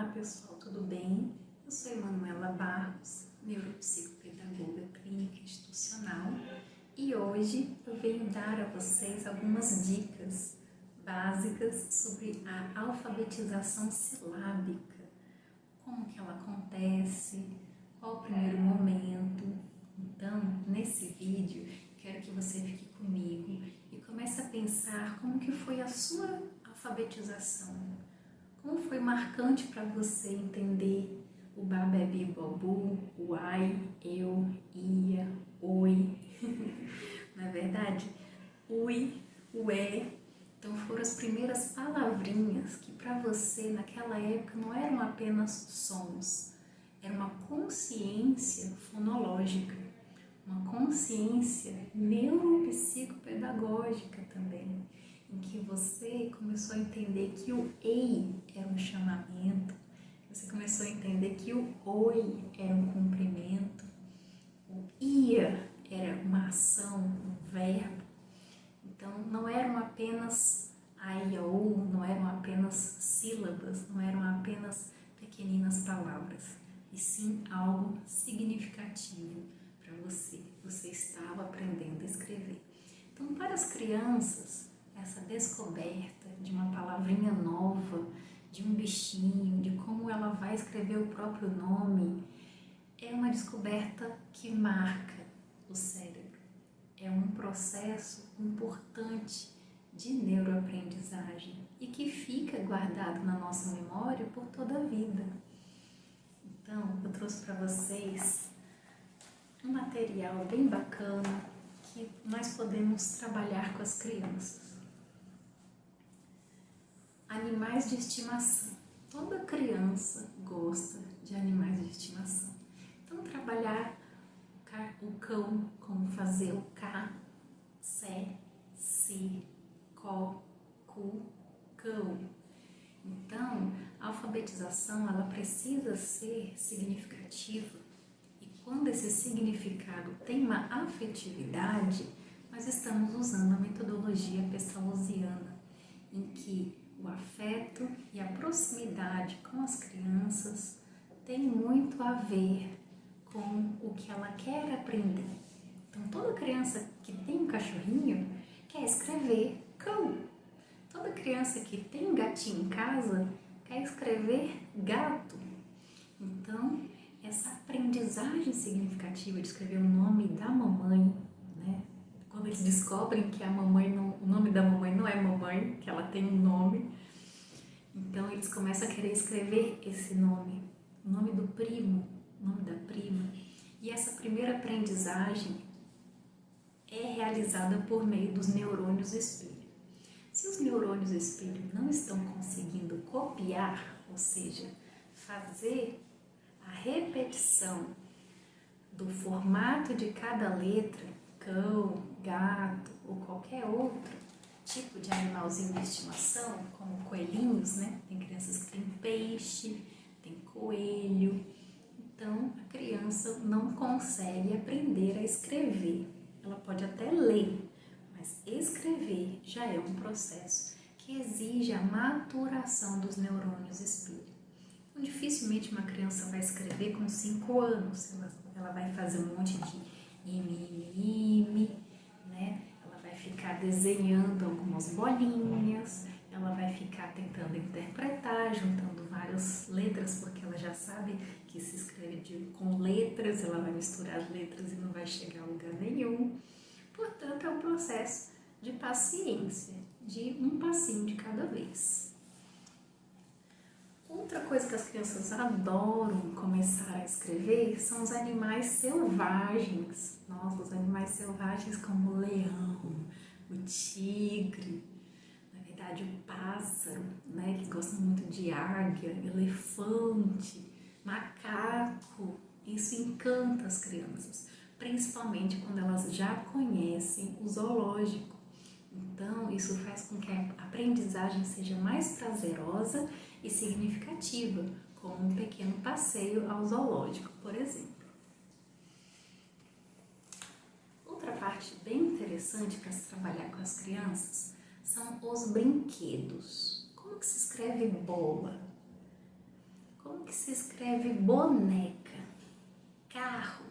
Olá pessoal, tudo bem? Eu sou Emanuela Barros, neuropsicopedagoga clínica institucional, e hoje eu venho dar a vocês algumas dicas básicas sobre a alfabetização silábica, como que ela acontece, qual o primeiro momento. Então, nesse vídeo, quero que você fique comigo e comece a pensar como que foi a sua alfabetização. Como foi marcante para você entender o babebi bobu, o ai, eu, ia, oi? Não é verdade? Ui, ué. Então foram as primeiras palavrinhas que para você naquela época não eram apenas sons, era uma consciência fonológica, uma consciência neuropsicopedagógica também, em que você começou a entender que o ei era um chamamento, você começou a entender que o oi era um cumprimento, o ia era uma ação, um verbo. Então não eram apenas ai, ou, não eram apenas sílabas, não eram apenas pequeninas palavras, e sim algo significativo para você. Você estava aprendendo a escrever. Então, para as crianças, essa descoberta de uma palavrinha nova, de um bichinho, de como ela vai escrever o próprio nome, é uma descoberta que marca o cérebro. É um processo importante de neuroaprendizagem e que fica guardado na nossa memória por toda a vida. Então, eu trouxe para vocês um material bem bacana que nós podemos trabalhar com as crianças. Animais de estimação. Toda criança gosta de animais de estimação. Então, trabalhar o cão, como fazer o cá, sé, si, có, cu, cão. Então, a alfabetização ela precisa ser significativa, e quando esse significado tem uma afetividade, nós estamos usando a metodologia pestalozziana, em que o afeto e a proximidade com as crianças tem muito a ver com o que ela quer aprender. Então, toda criança que tem um cachorrinho quer escrever cão. Toda criança que tem um gatinho em casa quer escrever gato. Então, essa aprendizagem significativa de escrever o nome da mamãe, né? Quando eles descobrem que o nome da mamãe não é mamãe, que ela tem um nome, então eles começam a querer escrever esse nome, o nome do primo, o nome da prima. E essa primeira aprendizagem é realizada por meio dos neurônios espelho. Se os neurônios espelho não estão conseguindo copiar, ou seja, fazer a repetição do formato de cada letra, cão, gato ou qualquer outro tipo de animalzinho de estimação, como coelhinhos, né? Tem crianças que têm peixe, tem coelho. Então, a criança não consegue aprender a escrever. Ela pode até ler, mas escrever já é um processo que exige a maturação dos neurônios espelho. Então, dificilmente uma criança vai escrever com 5 anos. Ela vai fazer um monte de ime, né? Ela vai ficar desenhando algumas bolinhas, ela vai ficar tentando interpretar, juntando várias letras, porque ela já sabe que se escreve com letras, ela vai misturar as letras e não vai chegar a lugar nenhum. Portanto, é um processo de paciência, de um passinho de cada vez. Outra coisa que as crianças adoram começar a escrever são os animais selvagens. Nossa, os animais selvagens como o leão, o tigre, na verdade o pássaro, né, que gosta muito de águia, elefante, macaco. Isso encanta as crianças, principalmente quando elas já conhecem o zoológico. Então, isso faz com que a aprendizagem seja mais prazerosa e significativa, como um pequeno passeio ao zoológico, por exemplo. Outra parte bem interessante para se trabalhar com as crianças são os brinquedos. Como que se escreve bola? Como que se escreve boneca? Carro,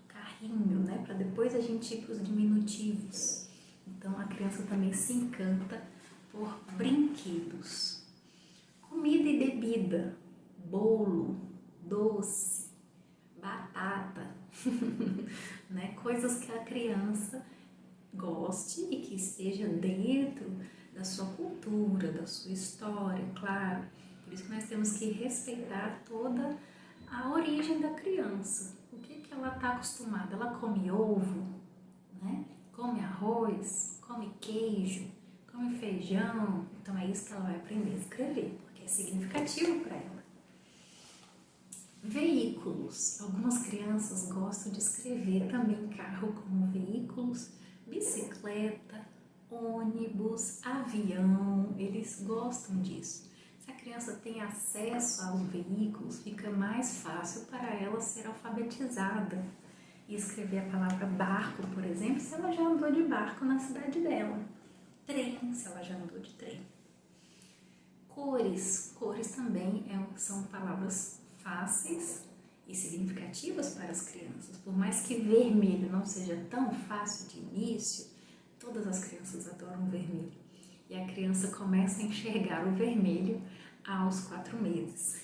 carrinho, né? Para depois a gente ir para os diminutivos. Então a criança também se encanta por brinquedos. Comida e bebida, bolo, doce, batata, né? Coisas que a criança goste e que esteja dentro da sua cultura, da sua história, claro. Por isso que nós temos que respeitar toda a origem da criança. O que ela está acostumada? Ela come ovo, né? Come arroz, come queijo, come feijão. Então é isso que ela vai aprender a escrever, porque é significativo para ela. Veículos. Algumas crianças gostam de escrever também carro como veículos, bicicleta, ônibus, avião, eles gostam disso. Se a criança tem acesso aos veículos, fica mais fácil para ela ser alfabetizada e escrever a palavra barco, por exemplo, se ela já andou de barco na cidade dela. Trem, se ela já andou de trem. Cores. Cores também são palavras fáceis e significativas para as crianças. Por mais que vermelho não seja tão fácil de início, todas as crianças adoram vermelho. E a criança começa a enxergar o vermelho aos 4 meses.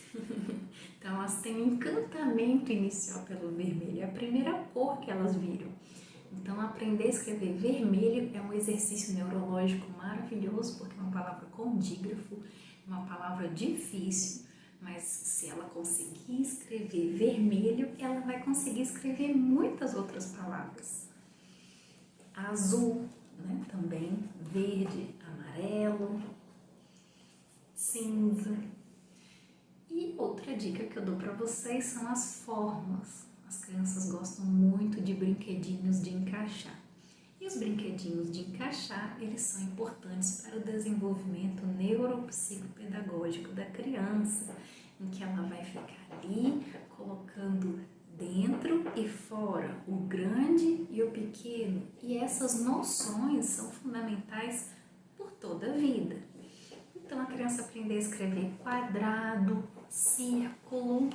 Então elas têm um encantamento inicial pelo vermelho, é a primeira cor que elas viram. Então aprender a escrever vermelho é um exercício neurológico maravilhoso, porque é uma palavra com dígrafo, uma palavra difícil, mas se ela conseguir escrever vermelho, ela vai conseguir escrever muitas outras palavras. Azul, né? Também verde, amarelo, cinza. E outra dica que eu dou para vocês são as formas. As crianças gostam muito de brinquedinhos de encaixar. E os brinquedinhos de encaixar, eles são importantes para o desenvolvimento neuropsicopedagógico da criança, em que ela vai ficar ali colocando dentro e fora o grande e o pequeno. E essas noções são fundamentais por toda a vida. Então a criança aprender a escrever quadrado, círculo,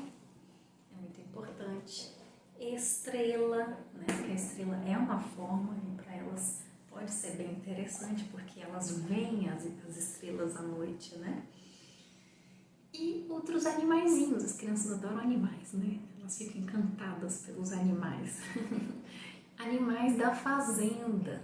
é muito importante. Estrela, né? Porque a estrela é uma forma e para elas pode ser bem interessante porque elas veem as estrelas à noite, né? E outros animaizinhos, as crianças adoram animais, né? Elas ficam encantadas pelos animais. Animais da fazenda,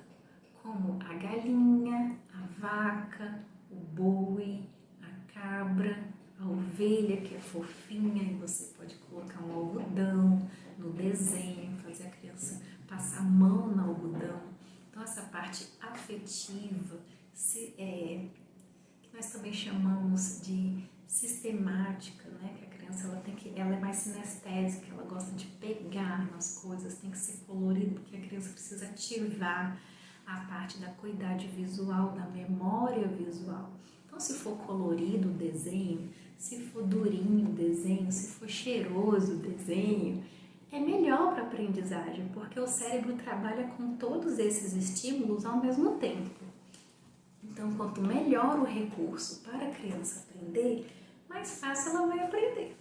como a galinha, a vaca, o boi, a cabra, a ovelha que é fofinha e você pode colocar um algodão no desenho, fazer a criança passar a mão no algodão. Então essa parte afetiva, que nós também chamamos de sistemática, né? Que a criança ela é mais sinestésica, ela gosta de pegar nas coisas, tem que ser colorido, porque a criança precisa ativar a parte da acuidade visual, da memória visual. Então, se for colorido o desenho, se for durinho o desenho, se for cheiroso o desenho, é melhor para a aprendizagem, porque o cérebro trabalha com todos esses estímulos ao mesmo tempo. Então, quanto melhor o recurso para a criança aprender, mais fácil ela vai aprender.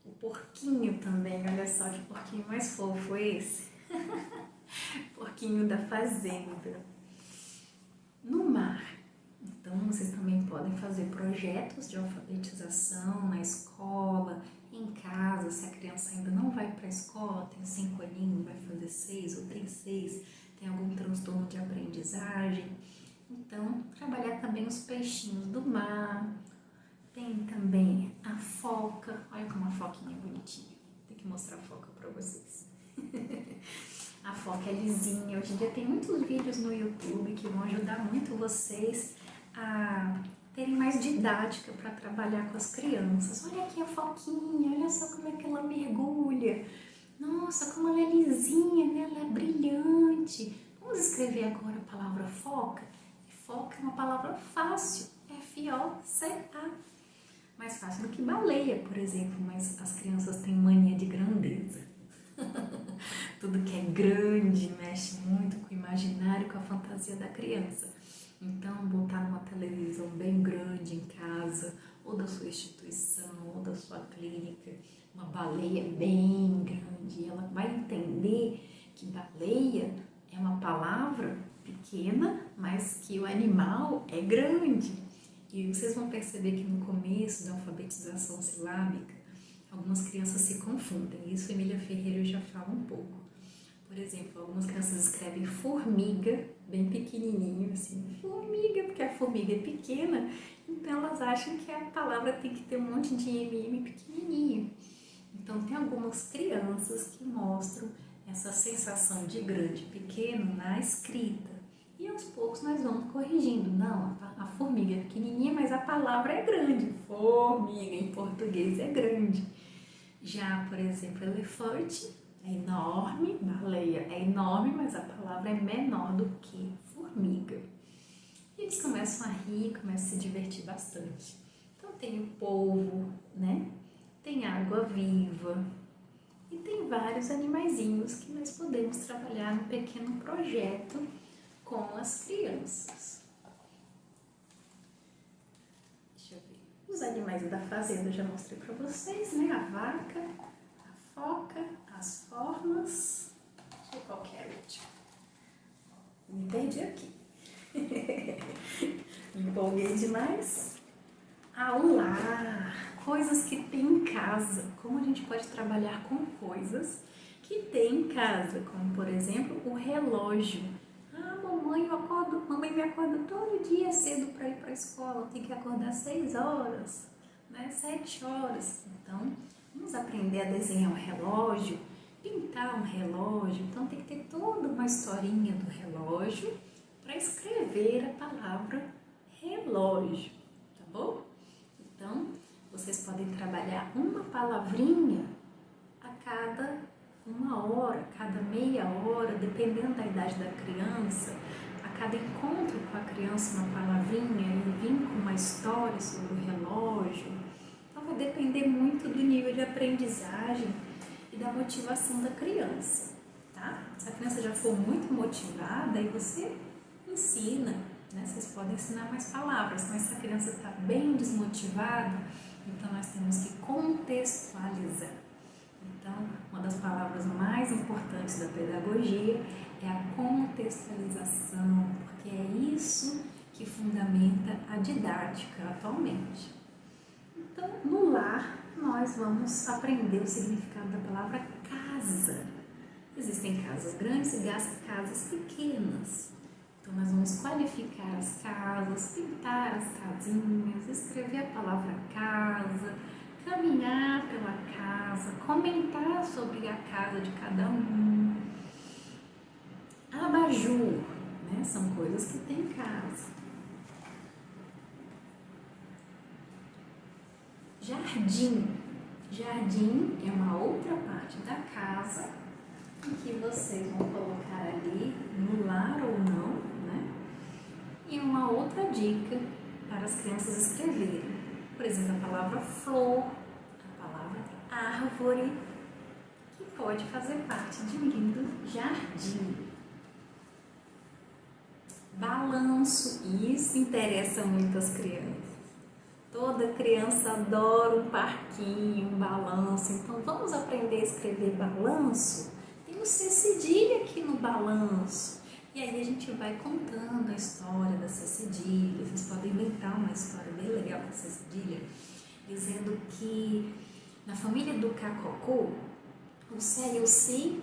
O porquinho também, olha só que porquinho mais fofo esse. Porquinho da fazenda. No mar. Então, vocês também podem fazer projetos de alfabetização na escola, em casa, se a criança ainda não vai para a escola, tem 5 aninhos, vai fazer 6 ou tem 6, tem algum transtorno de aprendizagem. Então, trabalhar também os peixinhos do mar. Tem também a foca. Olha como a foquinha é bonitinha. Tem que mostrar a foca para vocês. A foca é lisinha. Hoje em dia tem muitos vídeos no YouTube que vão ajudar muito vocês a terem mais didática para trabalhar com as crianças. Olha aqui a foquinha, olha só como é que ela mergulha. Nossa, como ela é lisinha, né? Ela é brilhante. Vamos escrever agora a palavra foca? Foca é uma palavra fácil, F-O-C-A. Mais fácil do que baleia, por exemplo, mas as crianças têm mania de grandeza. Tudo que é grande mexe muito com o imaginário, com a fantasia da criança. Então, botar numa televisão bem grande em casa, ou da sua instituição, ou da uma baleia bem grande. Ela vai entender que baleia é uma palavra pequena, mas que o animal é grande. E vocês vão perceber que no começo da alfabetização silábica, algumas crianças se confundem. Isso Emília Ferreira já fala um pouco. Por exemplo, algumas crianças escrevem formiga, bem pequenininho, assim, formiga, porque a formiga é pequena, então elas acham que a palavra tem que ter um monte de MM pequenininho. Então, tem algumas crianças que mostram essa sensação de grande e pequeno na escrita. E aos poucos nós vamos corrigindo. Não, a formiga é pequenininha, mas a palavra é grande. Formiga em português é grande. Já, por exemplo, elefante é enorme, baleia é enorme, mas a palavra é menor do que formiga. E eles começam a rir, começam a se divertir bastante. Então tem o polvo, né? Tem água viva e tem vários animaizinhos que nós podemos trabalhar num pequeno projeto com as crianças. Deixa eu ver. Os animais da fazenda eu já mostrei para vocês, né? A vaca, a foca, as formas. Deixa eu ver qual que é o último. Me perdi aqui. Me empolguei demais. O lar, coisas que tem em casa. Como a gente pode trabalhar com coisas que tem em casa, como por exemplo o relógio. Mamãe me acorda todo dia cedo para ir para a escola, tem que acordar 6 horas, né? 7 horas. Então, vamos aprender a desenhar um relógio, pintar um relógio. Então, tem que ter toda uma historinha do relógio para escrever a palavra relógio, tá bom? Então, vocês podem trabalhar uma palavrinha a cada 1 hora, cada meia hora, dependendo da idade da criança. A cada encontro com a criança, uma palavrinha e vir com uma história sobre o relógio. Então, vai depender muito do nível de aprendizagem e da motivação da criança, tá? Se a criança já for muito motivada, aí você ensina, né? Vocês podem ensinar mais palavras, mas se a criança está bem desmotivada, então nós temos que contextualizar. Então, uma das palavras mais importantes da pedagogia é a contextualização, porque é isso que fundamenta a didática atualmente. Então, no lar, nós vamos aprender o significado da palavra casa. Existem casas grandes e casas pequenas. Então, nós vamos qualificar as casas, pintar as casinhas, escrever a palavra casa, caminhar pela casa, comentar sobre a casa de cada um. Abajur, né? São coisas que tem em casa. Jardim. Jardim é uma outra parte da casa em que vocês vão colocar ali no lar ou não, né? E uma outra dica para as crianças escreverem. Por exemplo, a palavra flor, a palavra árvore, que pode fazer parte de um lindo jardim. Balanço, isso interessa muito as crianças. Toda criança adora um parquinho, um balanço. Então, vamos aprender a escrever balanço? Tem o C cedilha aqui no balanço. E aí a gente vai contando a história da C cedilha. Vocês podem inventar uma história bem legal da C cedilha, dizendo que na família do Cacocô, o Sé e o Si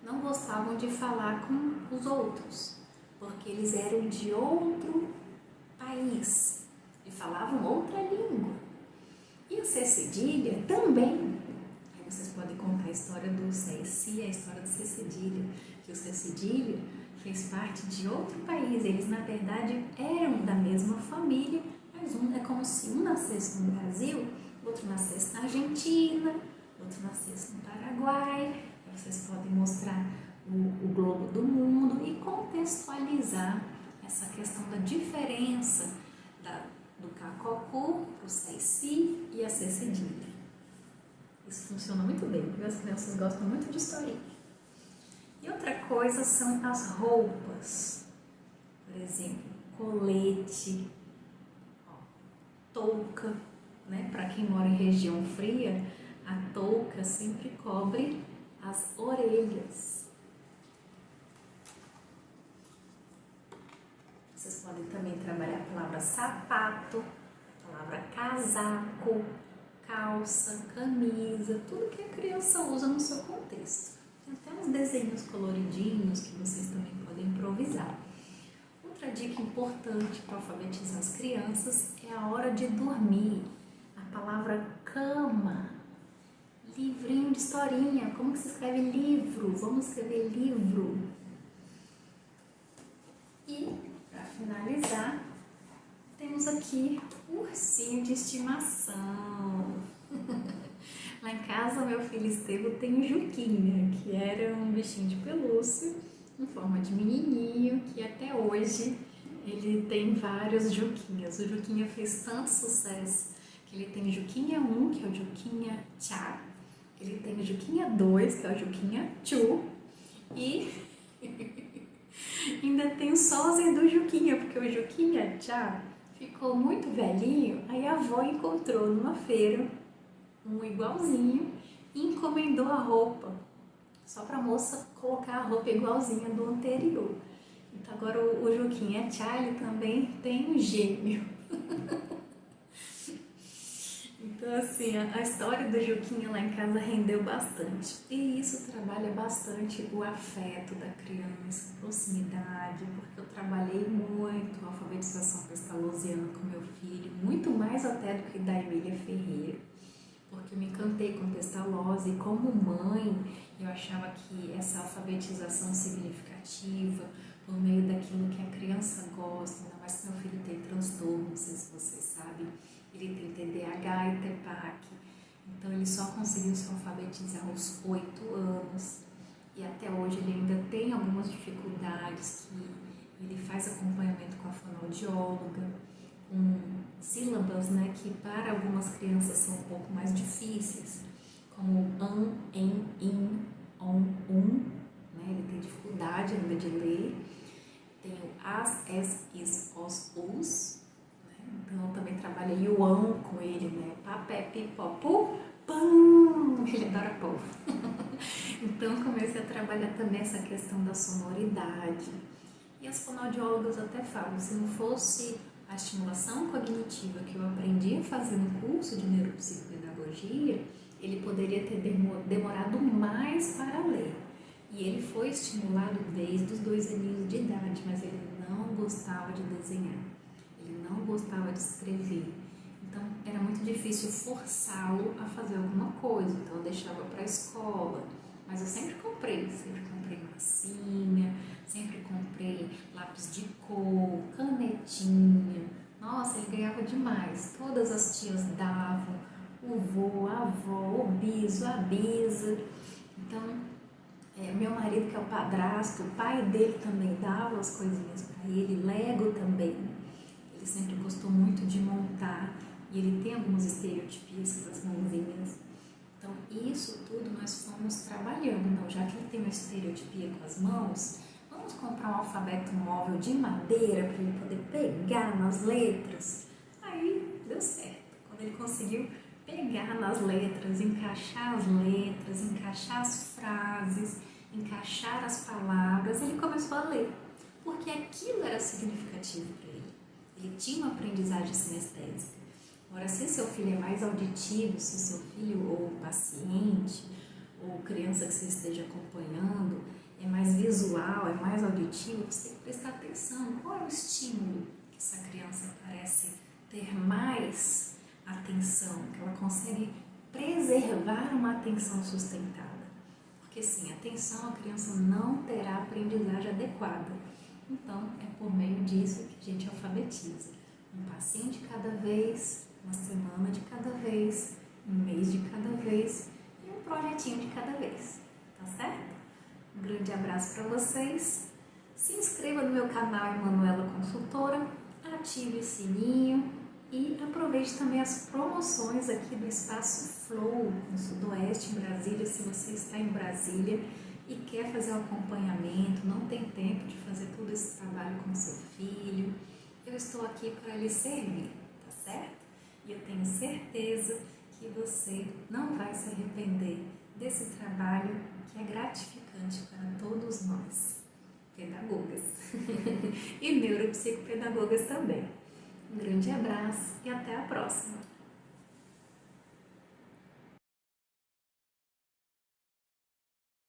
não gostavam de falar com os outros, porque eles eram de outro país e falavam outra língua. E a C cedilha também. Aí vocês podem contar a história do Sé e Si, a história do C cedilha, que o C cedilha fez parte de outro país. Eles, na verdade, eram da mesma família, mas é como se um nascesse no Brasil, outro nascesse na Argentina, outro nascesse no Paraguai. Aí vocês podem mostrar o globo do mundo e contextualizar essa questão da diferença do Cacocô, o Sé e Si e a C cedilha. Isso funciona muito bem, porque as crianças gostam muito de historinha. E outra coisa são as roupas. Por exemplo, colete, touca, né? Para quem mora em região fria, a touca sempre cobre as orelhas. Vocês podem também trabalhar a palavra sapato, a palavra casaco, calça, camisa, tudo que a criança usa no seu contexto. Tem até uns desenhos coloridinhos que vocês também podem improvisar. Outra dica importante para alfabetizar as crianças é a hora de dormir. A palavra cama, livrinho de historinha. Como que se escreve livro? Vamos escrever livro. E, para finalizar, temos aqui o ursinho de estimação. Lá em casa, meu filho Estevo tem o Juquinha, que era um bichinho de pelúcia em forma de menininho, que até hoje ele tem vários Juquinhas. O Juquinha fez tanto sucesso que ele tem o Juquinha 1, que é o Juquinha Tchá, ele tem o Juquinha 2, que é o Juquinha Tchu, e ainda tem o sósia do Juquinha, porque o Juquinha Tchá ficou muito velhinho, aí a avó encontrou numa feira um igualzinho e encomendou a roupa, só para a moça colocar a roupa igualzinha do anterior. Então agora o Juquinha Tchá, ele também tem um gêmeo. Então assim, a história do Juquinha lá em casa rendeu bastante. E isso trabalha bastante o afeto da criança, proximidade, porque eu trabalhei muito a alfabetização pestalozziana com meu filho, muito mais até do que da Emília Ferreira, porque eu me encantei com Pestalozzi e como mãe eu achava que essa alfabetização significativa, por meio daquilo que a criança gosta, ainda mais que meu filho tem transtorno, não sei se vocês sabem, ele tem TDAH e TEPAC, então ele só conseguiu se alfabetizar aos 8 anos e até hoje ele ainda tem algumas dificuldades, que ele faz acompanhamento com a fonoaudióloga, com sílabas, né, que para algumas crianças são um pouco mais difíceis, como an, em, in, on, né, ele tem dificuldade ainda de ler, tem o as, es, is, os, us, né, então eu também trabalhei o an com ele, né, papé, pipó, pu, pam, ele adora pão. Então comecei a trabalhar também essa questão da sonoridade, e as fonoaudiólogas até falam, se não fosse a estimulação cognitiva que eu aprendi a fazer no curso de neuropsicopedagogia, ele poderia ter demorado mais para ler. E ele foi estimulado desde os 2 aninhos de idade, mas ele não gostava de desenhar, ele não gostava de escrever. Então era muito difícil forçá-lo a fazer alguma coisa, então eu deixava para a escola. Mas eu sempre comprei massinha, sempre comprei lápis de cor, canetinha. Nossa, ele ganhava demais. Todas as tias davam, o vô, a avó, o biso, a bisa. Então, meu marido, que é o padrasto, o pai dele também dava as coisinhas para ele, Lego também. Ele sempre gostou muito de montar e ele tem algumas estereotipias com as mãozinhas. Então, isso tudo nós fomos trabalhando. Então, já que ele tem uma estereotipia com as mãos, vamos comprar um alfabeto móvel de madeira para ele poder pegar nas letras. Aí, deu certo. Quando ele conseguiu pegar nas letras, encaixar as frases, encaixar as palavras, ele começou a ler. Porque aquilo era significativo para ele. Ele tinha uma aprendizagem sinestésica. Agora, se seu filho é mais auditivo, se seu filho ou paciente ou criança que você esteja acompanhando é mais visual, é mais auditivo, você tem que prestar atenção. Qual é o estímulo que essa criança parece ter mais atenção, que ela consegue preservar uma atenção sustentada? Porque sim, atenção, a criança não terá aprendizagem adequada. Então, é por meio disso que a gente alfabetiza. Um passinho de cada vez, uma semana de cada vez, um mês de cada vez e um projetinho de cada vez, tá certo? Um grande abraço para vocês, se inscreva no meu canal Emanuela Consultora, ative o sininho e aproveite também as promoções aqui do Espaço Flow, no Sudoeste, em Brasília. Se você está em Brasília e quer fazer um acompanhamento, não tem tempo de fazer todo esse trabalho com seu filho, eu estou aqui para lhe servir, tá certo? E eu tenho certeza que você não vai se arrepender desse trabalho que é gratificante para todos nós, pedagogas e neuropsicopedagogas também. Um grande abraço e até a próxima!